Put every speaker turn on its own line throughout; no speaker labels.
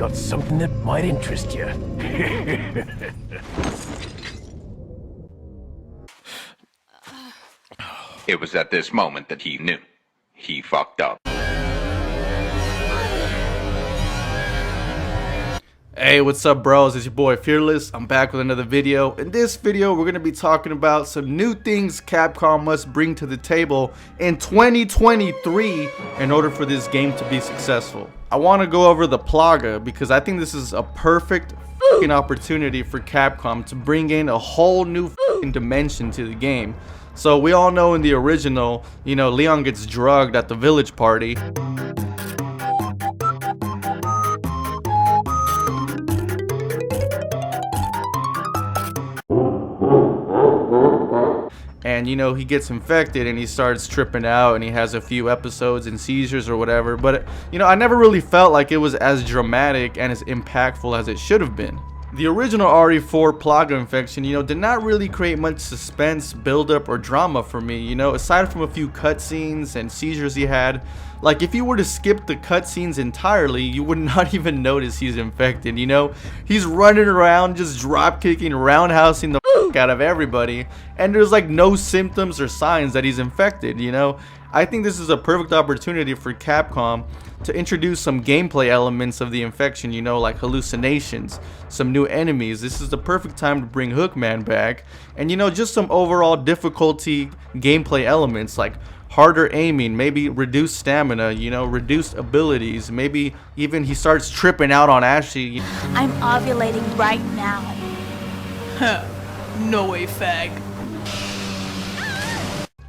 got something that might interest you.
It was at this moment that he knew. He fucked up.
Hey, what's up, bros? It's your boy Fearless. I'm back with another video. In this video, we're going to be talking about some new things Capcom must bring to the table in 2023 in order for this game to be successful. I want to go over the Plaga because I think this is a perfect fucking opportunity for Capcom to bring in a whole new fucking dimension to the game. So we all know in the original, you know, Leon gets drugged at the village party. And you know, he gets infected and he starts tripping out and he has a few episodes and seizures or whatever. But you know, I never really felt like it was as dramatic and as impactful as it should have been. The original RE4 Plaga infection, you know, did not really create much suspense, buildup, or drama for me, you know, aside from a few cutscenes and seizures he had. Like, if you were to skip the cutscenes entirely, you would not even notice he's infected, you know? He's running around, just drop-kicking, roundhousing the fuck out of everybody, and there's like no symptoms or signs that he's infected, you know? I think this is a perfect opportunity for Capcom to introduce some gameplay elements of the infection, you know, like hallucinations, some new enemies. This is the perfect time to bring Hookman back, and you know, just some overall difficulty gameplay elements like harder aiming, maybe reduced stamina, you know, reduced abilities, maybe even he starts tripping out on Ashley.
I'm ovulating right now.
Huh. No way, fag.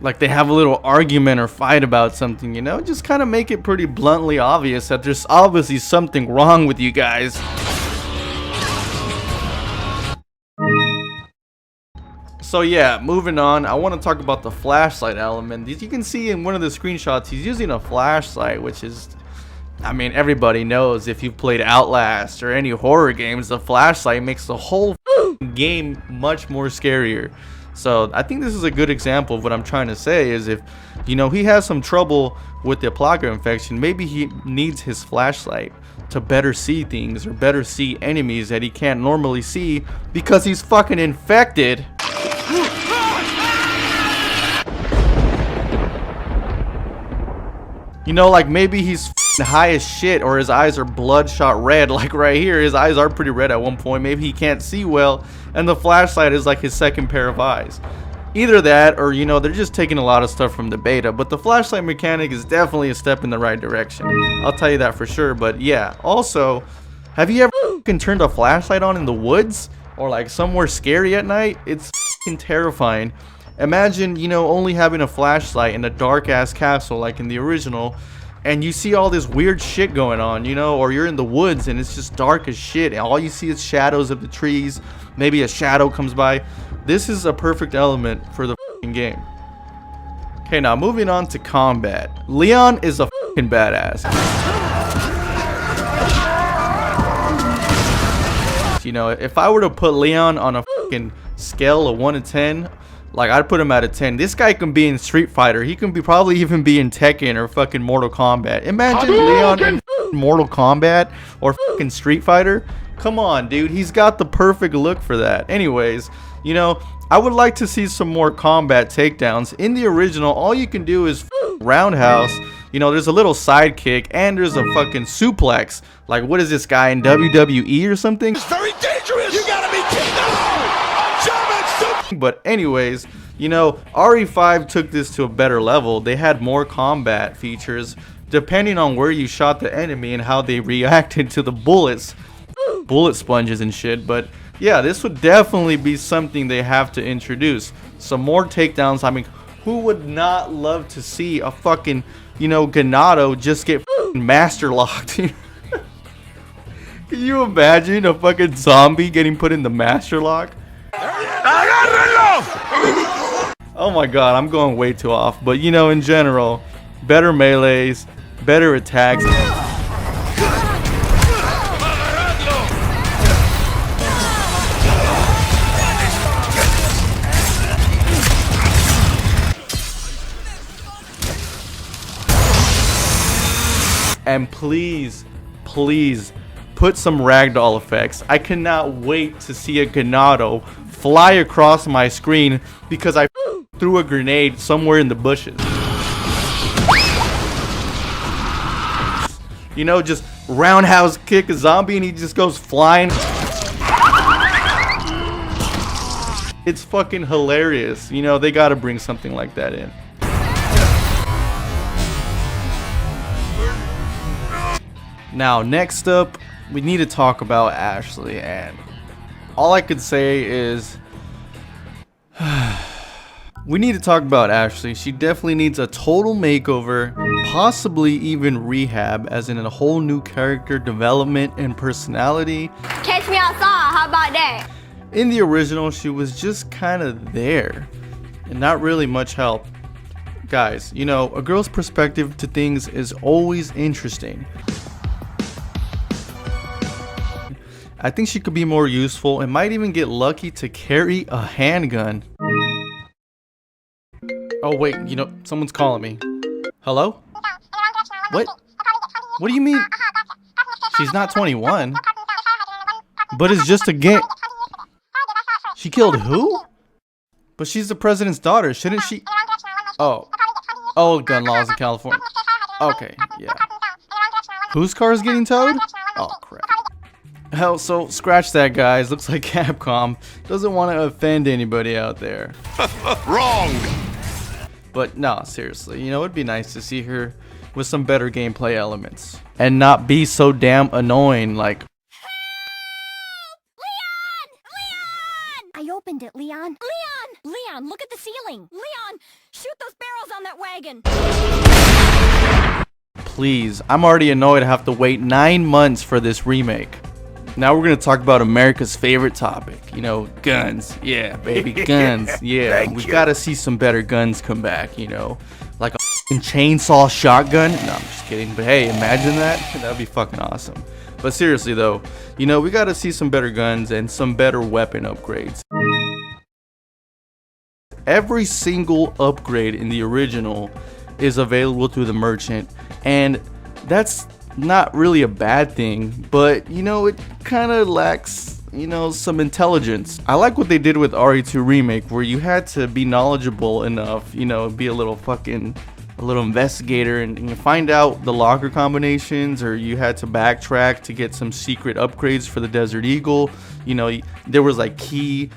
Like they have a little argument or fight about something, you know, just kind of make it pretty bluntly obvious that there's obviously something wrong with you guys. So yeah, moving on, I want to talk about the flashlight element. As you can see in one of the screenshots, he's using a flashlight, which is, I mean, everybody knows if you've played Outlast or any horror games, the flashlight makes the whole game much more scarier. So I think this is a good example of what I'm trying to say is if, you know, he has some trouble with the Plaga infection, maybe he needs his flashlight to better see things or better see enemies that he can't normally see because he's fucking infected. You know, like maybe he's high as shit or his eyes are bloodshot red, like right here. His eyes are pretty red at one point. Maybe he can't see well and the flashlight is like his second pair of eyes. Either that or, you know, they're just taking a lot of stuff from the beta, but the flashlight mechanic is definitely a step in the right direction. I'll tell you that for sure. But yeah, also, have you ever turned a flashlight on in the woods or like somewhere scary at night? It's terrifying. Imagine, you know, only having a flashlight in a dark ass castle like in the original, and you see all this weird shit going on, you know, or you're in the woods and it's just dark as shit and all you see is shadows of the trees. Maybe a shadow comes by. This is a perfect element for the game. Okay, now moving on to combat. Leon is a fucking badass. You know, if I were to put Leon on a fucking scale of 1 to 10, like I'd put him at a 10. This guy can be in Street Fighter. He can be probably even be in Tekken or fucking Mortal Kombat. Imagine Leon in Mortal Kombat or fucking Street Fighter. Come on, dude. He's got the perfect look for that. Anyways, you know, I would like to see some more combat takedowns. In the original, all you can do is roundhouse. You know, there's a little sidekick and there's a fucking suplex. Like, what is this guy in WWE or something?
It's very dangerous. You gotta be kidding.
But anyways, you know, RE5 took this to a better level. They had more combat features depending on where you shot the enemy and how they reacted to the bullets, bullet sponges and shit. But yeah, this would definitely be something they have to introduce. Some more takedowns. I mean, who would not love to see a fucking, you know, Ganado just get master locked? Can you imagine a fucking zombie getting put in the master lock? Oh my god, I'm going way too off. But you know, in general, better melees, better attacks. And please, please, put some ragdoll effects. I cannot wait to see a Ganado fly across my screen because I threw a grenade somewhere in the bushes. You know, just roundhouse kick a zombie and he just goes flying. It's fucking hilarious. You know, they gotta bring something like that in. Now, next up, we need to talk about Ashley, and all I could say is we need to talk about Ashley. She definitely needs a total makeover, possibly even rehab, as in a whole new character development and personality.
Catch me outside, how about that?
In the original, she was just kind of there and not really much help. Guys, you know, a girl's perspective to things is always interesting. I think she could be more useful and might even get lucky to carry a handgun. Oh wait, you know, someone's calling me. Hello? What? What do you mean? She's not 21. But it's just a game. She killed who? But she's the president's daughter, shouldn't she? Oh, gun laws in California. Okay, yeah. Whose car is getting towed? Oh, crap. Hell, so scratch that, guys. Looks like Capcom doesn't want to offend anybody out there.
Wrong.
But no, seriously, you know, it'd be nice to see her with some better gameplay elements and not be so damn annoying like.
I opened it, Leon. Leon, look at the ceiling. Leon, shoot those barrels on that wagon.
Please, I'm already annoyed to have to wait 9 months for this remake. Now we're gonna talk about America's favorite topic, you know, guns. Yeah, baby, guns. Yeah, we gotta see some better guns come back, you know, like a chainsaw shotgun. No, I'm just kidding. But hey, imagine that. That'd be fucking awesome. But seriously though, you know, we gotta see some better guns and some better weapon upgrades. Every single upgrade in the original is available through the merchant, and that's not really a bad thing, but you know, it kind of lacks, you know, some intelligence. I like what they did with RE2 Remake, where you had to be knowledgeable enough, you know, be a little investigator and you find out the locker combinations, or you had to backtrack to get some secret upgrades for the Desert Eagle. You know, there was like key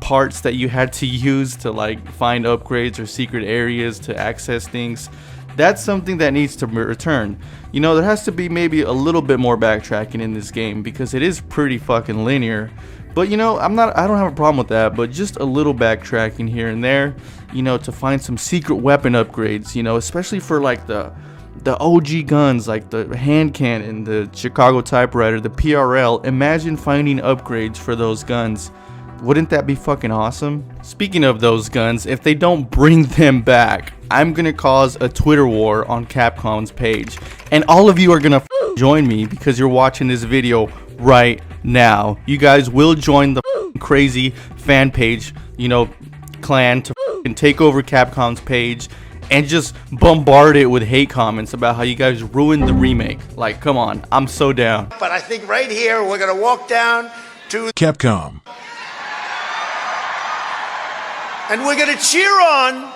parts that you had to use to find upgrades or secret areas to access things. That's something that needs to return. You know, there has to be maybe a little bit more backtracking in this game because it is pretty fucking linear. But you know, I don't have a problem with that, but just a little backtracking here and there, you know, to find some secret weapon upgrades, you know, especially for the OG guns, like the hand cannon, the Chicago typewriter, the PRL. Imagine finding upgrades for those guns. Wouldn't that be fucking awesome? Speaking of those guns, if they don't bring them back, I'm gonna cause a Twitter war on Capcom's page. And all of you are gonna join me because you're watching this video right now. You guys will join the crazy fan page, you know, clan to take over Capcom's page and just bombard it with hate comments about how you guys ruined the remake. Like, come on, I'm so down.
But I think right here we're gonna walk down to
Capcom.
and we're gonna cheer on.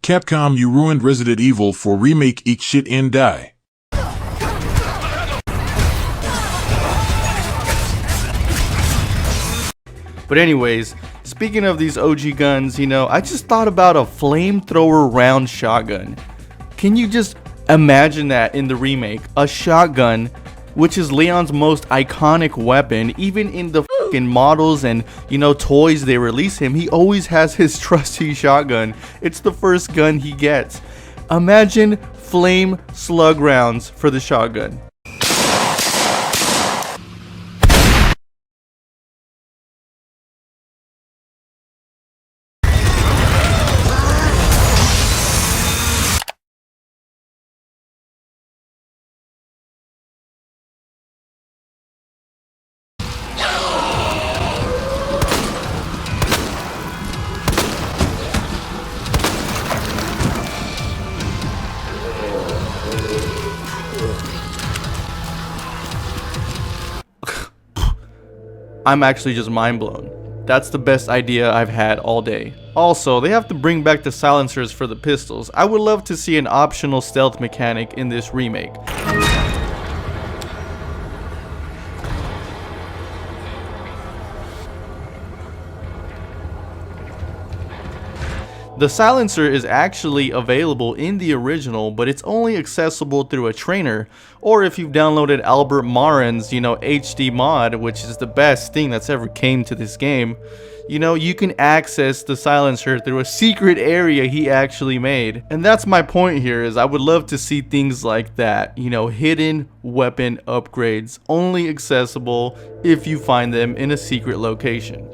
Capcom, you ruined Resident Evil for Remake. Eat shit and die.
But anyways, speaking of these OG guns, you know, I just thought about a flamethrower round shotgun. Can you just imagine that in the remake? A shotgun, which is Leon's most iconic weapon, even in the fucking models and, you know, toys they release him, he always has his trusty shotgun. It's the first gun he gets. Imagine flame slug rounds for the shotgun. I'm actually just mind blown. That's the best idea I've had all day. Also, they have to bring back the silencers for the pistols. I would love to see an optional stealth mechanic in this remake. The silencer is actually available in the original, but it's only accessible through a trainer, or if you've downloaded Albert Marin's, HD mod, which is the best thing that's ever came to this game. You can access the silencer through a secret area he actually made. And that's my point here, is I would love to see things like that, hidden weapon upgrades, only accessible if you find them in a secret location.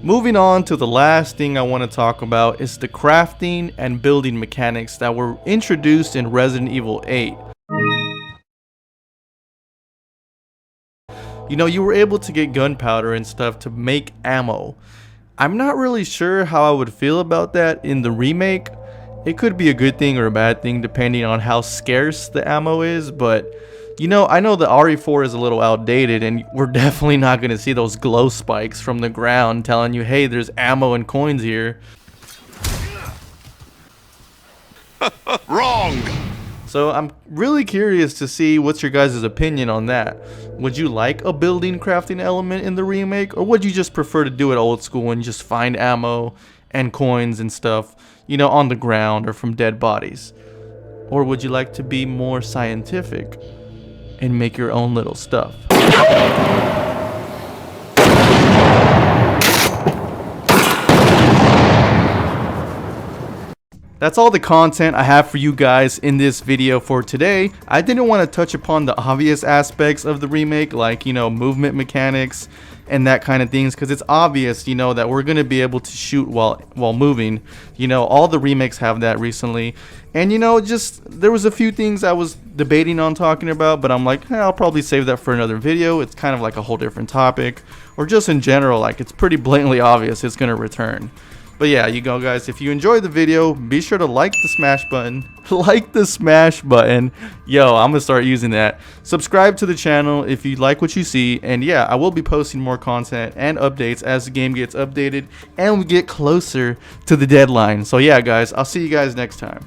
Moving on to the last thing I want to talk about is the crafting and building mechanics that were introduced in Resident Evil 8. You were able to get gunpowder and stuff to make ammo. I'm not really sure how I would feel about that in the remake. It could be a good thing or a bad thing depending on how scarce the ammo is, but I know the RE4 is a little outdated, and we're definitely not going to see those glow spikes from the ground telling you, hey, there's ammo and coins here.
Wrong!
So I'm really curious to see what's your guys' opinion on that. Would you like a building crafting element in the remake, or would you just prefer to do it old school and just find ammo and coins and stuff, on the ground or from dead bodies? Or would you like to be more scientific and make your own little stuff? That's all the content I have for you guys in this video for today. I didn't want to touch upon the obvious aspects of the remake, like, movement mechanics and that kind of things, because it's obvious, that we're going to be able to shoot while moving. All the remakes have that recently. And, just there was a few things I was debating on talking about, but I'm like, I'll probably save that for another video. It's kind of like a whole different topic, or just in general, like, it's pretty blatantly obvious it's going to return. But yeah, you go guys, if you enjoyed the video, be sure to like the smash button. Like the smash button. Yo, I'm gonna start using that. Subscribe to the channel if you like what you see. And yeah, I will be posting more content and updates as the game gets updated and we get closer to the deadline. So yeah guys, I'll see you guys next time.